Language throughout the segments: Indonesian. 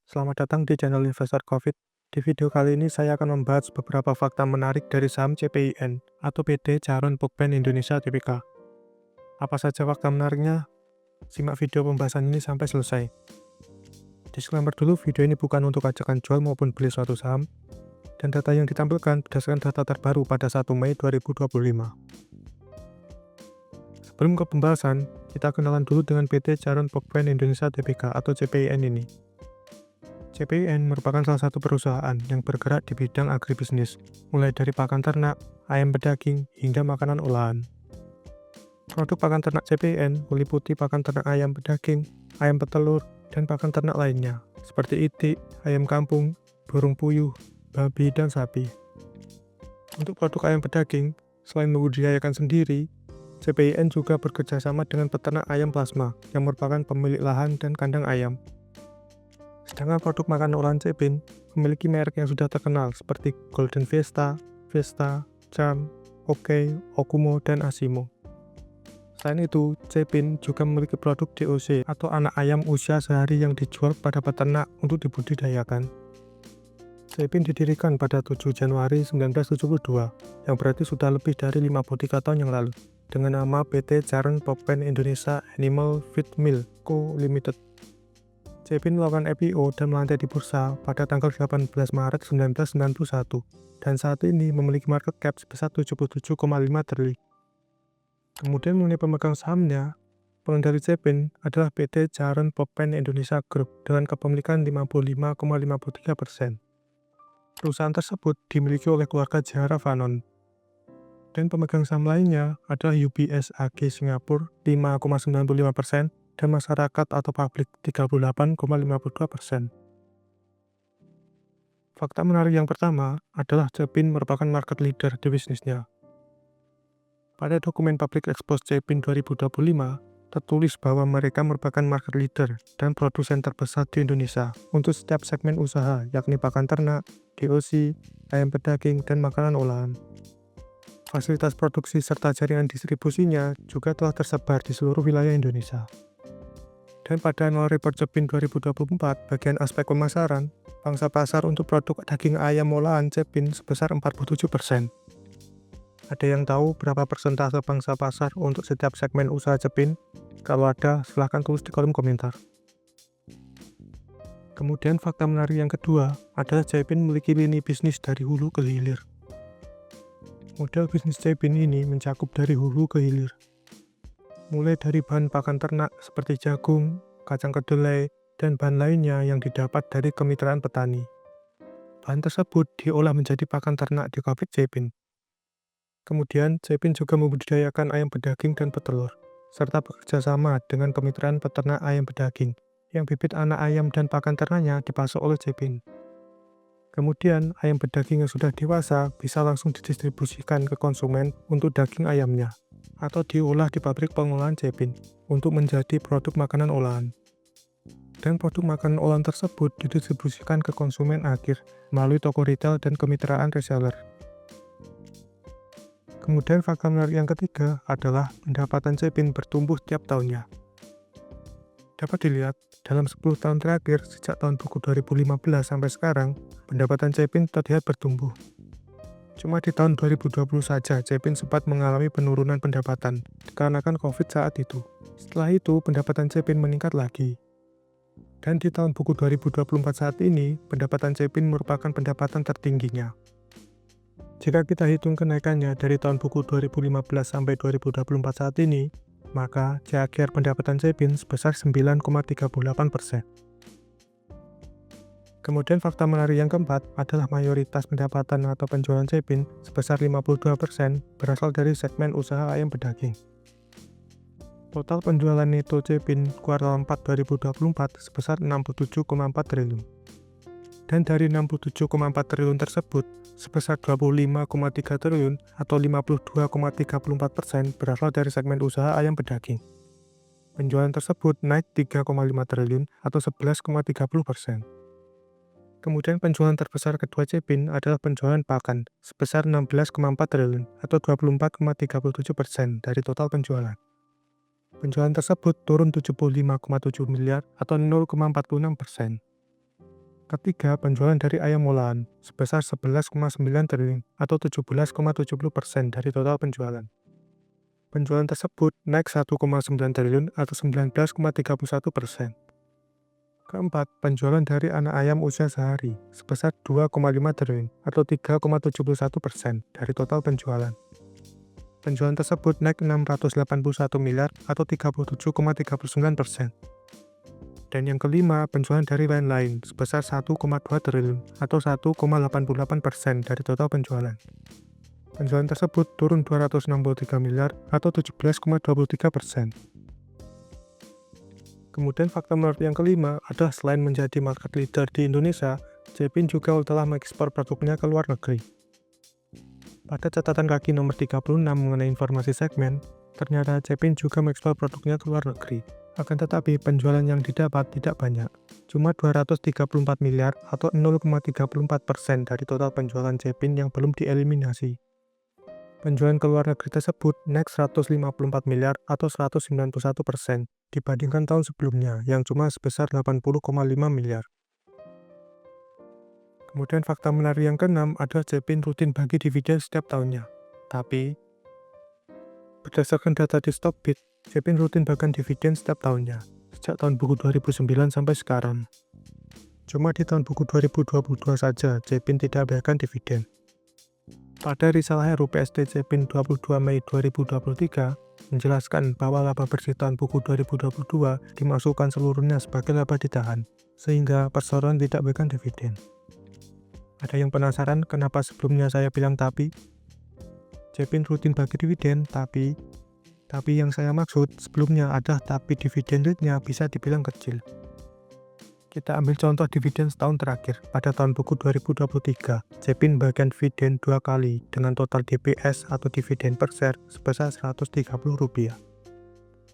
Selamat datang di channel Investor Covid. Di video kali ini saya akan membahas beberapa fakta menarik dari saham CPIN atau PT Charon Pokpen Indonesia Tbk. Apa saja fakta menariknya? Simak video pembahasan ini sampai selesai. Disclaimer dulu, video ini bukan untuk ajakan jual maupun beli suatu saham, dan data yang ditampilkan berdasarkan data terbaru pada 1 Mei 2025. Sebelum ke pembahasan, kita kenalan dulu dengan PT Charon Pokpen Indonesia Tbk atau CPIN ini. CPIN merupakan salah satu perusahaan yang bergerak di bidang agribisnis, mulai dari pakan ternak, ayam pedaging, hingga makanan olahan. Produk pakan ternak CPIN meliputi pakan ternak ayam pedaging, ayam petelur, dan pakan ternak lainnya, seperti itik, ayam kampung, burung puyuh, babi, dan sapi. Untuk produk ayam pedaging, selain membudidayakan sendiri, CPIN juga bekerjasama dengan peternak ayam plasma, yang merupakan pemilik lahan dan kandang ayam. Sedangkan produk makanan olahan CPIN memiliki merek yang sudah terkenal seperti Golden Vista, Charm, OK, Okumo, dan Asimo. Selain itu, CPIN juga memiliki produk DOC atau anak ayam usia sehari yang dijual pada peternak untuk dibudidayakan. CPIN didirikan pada 7 Januari 1972, yang berarti sudah lebih dari 53 tahun yang lalu, dengan nama PT Charon Pokpen Indonesia Animal Feed Mill Co. Limited. CPIN melakukan IPO dan melantai di bursa pada tanggal 18 Maret 1991, dan saat ini memiliki market cap sebesar 77,5 triliun. Kemudian mengenai pemegang sahamnya, pengendali CPIN adalah PT Charon Pokpen Indonesia Group dengan kepemilikan 55,53%. Perusahaan tersebut dimiliki oleh keluarga Jahara Fanon. Dan pemegang saham lainnya adalah UBS AG Singapura 5,95%, dan masyarakat atau publik 38,52%. Fakta menarik yang pertama adalah CPIN merupakan market leader di bisnisnya. Pada dokumen Public Expose CPIN 2025, tertulis bahwa mereka merupakan market leader dan produsen terbesar di Indonesia untuk setiap segmen usaha, yakni pakan ternak, DOC, ayam pedaging, dan makanan olahan. Fasilitas produksi serta jaringan distribusinya juga telah tersebar di seluruh wilayah Indonesia. Dan pada annual report CPIN 2024, bagian aspek pemasaran, pangsa pasar untuk produk daging ayam olahan CPIN sebesar 47%. Ada yang tahu berapa persentase pangsa pasar untuk setiap segmen usaha CPIN? Kalau ada, silahkan tulis di kolom komentar. Kemudian fakta menarik yang kedua adalah CPIN memiliki lini bisnis dari hulu ke hilir. Model bisnis CPIN ini mencakup dari hulu ke hilir, mulai dari bahan pakan ternak seperti jagung, kacang kedelai, dan bahan lainnya yang didapat dari kemitraan petani. Bahan tersebut diolah menjadi pakan ternak di pabrik CPIN. Kemudian, CPIN juga membudidayakan ayam pedaging dan petelur, serta bekerja sama dengan kemitraan peternak ayam pedaging, yang bibit anak ayam dan pakan ternaknya dipasok oleh CPIN. Kemudian, ayam pedaging yang sudah dewasa bisa langsung didistribusikan ke konsumen untuk daging ayamnya, atau diolah di pabrik pengolahan CPIN untuk menjadi produk makanan olahan. Dan produk makanan olahan tersebut didistribusikan ke konsumen akhir melalui toko retail dan kemitraan reseller. Kemudian fakta menarik yang ketiga adalah pendapatan CPIN bertumbuh tiap tahunnya. Dapat dilihat, dalam 10 tahun terakhir sejak tahun buku 2015 sampai sekarang, pendapatan CPIN terlihat bertumbuh. Cuma di tahun 2020 saja CPIN sempat mengalami penurunan pendapatan dikarenakan COVID saat itu. Setelah itu, pendapatan CPIN meningkat lagi. Dan di tahun buku 2024 saat ini, pendapatan CPIN merupakan pendapatan tertingginya. Jika kita hitung kenaikannya dari tahun buku 2015 sampai 2024 saat ini, maka CAGR pendapatan CPIN sebesar 9,38%. Kemudian fakta menarik yang keempat adalah mayoritas pendapatan atau penjualan CPIN sebesar 52% berasal dari segmen usaha ayam pedaging. Total penjualan neto CPIN kuartal 4 2024 sebesar 67,4 triliun. Dan dari 67,4 triliun tersebut, sebesar 25,3 triliun atau 52,34% berasal dari segmen usaha ayam pedaging. Penjualan tersebut naik 3,5 triliun atau 11,30%. Kemudian penjualan terbesar kedua CPIN adalah penjualan pakan, sebesar 16,4 triliun atau 24,37% dari total penjualan. Penjualan tersebut turun 75,7 miliar atau 0,46%. Ketiga, penjualan dari ayam olahan sebesar 11,9 triliun atau 17,70% dari total penjualan. Penjualan tersebut naik 1,9 triliun atau 19,31%. Keempat, penjualan dari anak ayam usia sehari sebesar 2,5 triliun atau 3,71% dari total penjualan. Penjualan tersebut naik 681 miliar atau 37,39%. Dan yang kelima, penjualan dari lain-lain sebesar 1,2 triliun atau 1,88% dari total penjualan. Penjualan tersebut turun 263 miliar atau 17,23%. Kemudian fakta menarik yang kelima adalah selain menjadi market leader di Indonesia, Cepin juga telah mengekspor produknya ke luar negeri. Pada catatan kaki nomor 36 mengenai informasi segmen, ternyata Cepin juga mengekspor produknya ke luar negeri. Akan tetapi penjualan yang didapat tidak banyak, cuma 234 miliar atau 0,34% dari total penjualan Cepin yang belum dieliminasi. Penjualan ke luar negeri tersebut naik 154 miliar atau 191% dibandingkan tahun sebelumnya yang cuma sebesar 80,5 miliar. Kemudian fakta menarik yang keenam adalah Cepin rutin bagi dividen setiap tahunnya. Tapi, berdasarkan data di Stockbit, Cepin rutin bahkan dividen setiap tahunnya, sejak tahun buku 2009 sampai sekarang. Cuma di tahun buku 2022 saja, Cepin tidak bayarkan dividen. Pada risalah RUU PST Cepin 22 Mei 2023, menjelaskan bahwa laba bersih tahun buku 2022 dimasukkan seluruhnya sebagai laba ditahan, sehingga perseroan tidak bayarkan dividen. Ada yang penasaran kenapa sebelumnya saya bilang tapi? Cepin rutin bagi dividen, tapi yang saya maksud sebelumnya adalah tapi dividen rate-nya bisa dibilang kecil. Kita ambil contoh dividen setahun terakhir. Pada tahun buku 2023, Cepin bagian dividen 2 kali dengan total DPS atau dividen per share sebesar Rp130.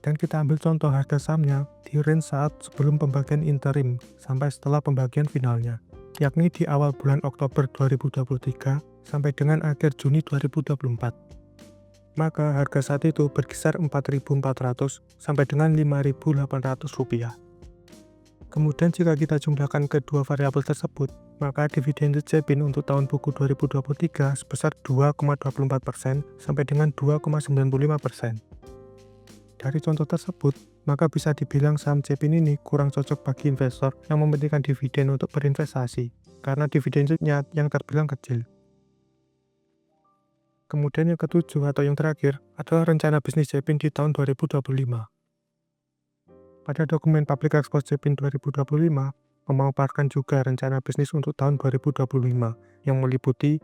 Dan kita ambil contoh harga sahamnya di range saat sebelum pembagian interim sampai setelah pembagian finalnya, yakni di awal bulan Oktober 2023 sampai dengan akhir Juni 2024. Maka harga saat itu berkisar Rp4.400 sampai dengan Rp5.800. Kemudian jika kita jumlahkan kedua variabel tersebut, maka dividen Cepin untuk tahun buku 2023 sebesar 2,24% sampai dengan 2,95%. Dari contoh tersebut, maka bisa dibilang saham Cepin ini kurang cocok bagi investor yang mementingkan dividen untuk berinvestasi, karena dividen yield-nya yang terbilang kecil. Kemudian yang ketujuh atau yang terakhir adalah rencana bisnis Cepin di tahun 2025. Pada dokumen Public Expose Cepin 2025, memaparkan juga rencana bisnis untuk tahun 2025 yang meliputi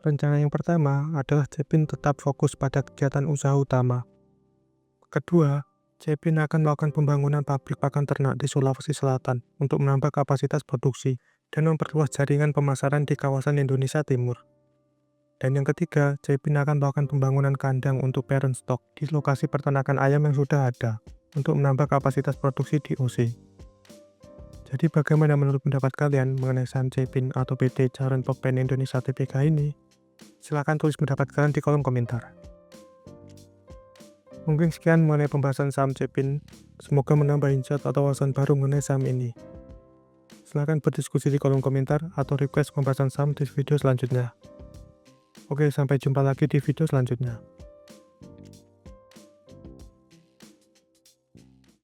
rencana yang pertama adalah Cepin tetap fokus pada kegiatan usaha utama. Kedua, Cepin akan melakukan pembangunan pabrik pakan ternak di Sulawesi Selatan untuk menambah kapasitas produksi dan memperluas jaringan pemasaran di kawasan Indonesia Timur. Dan yang ketiga, Cepin akan melakukan pembangunan kandang untuk parent stock di lokasi peternakan ayam yang sudah ada untuk menambah kapasitas produksi di OC. Jadi bagaimana menurut pendapat kalian mengenai saham Cepin atau PT Caron Pokpen Indonesia Tbk ini? Silahkan tulis pendapat kalian di kolom komentar. Mungkin sekian mengenai pembahasan saham Cepin. Semoga menambah insight atau wawasan baru mengenai saham ini. Silahkan berdiskusi di kolom komentar atau request pembahasan saham di video selanjutnya. Oke, sampai jumpa lagi di video selanjutnya.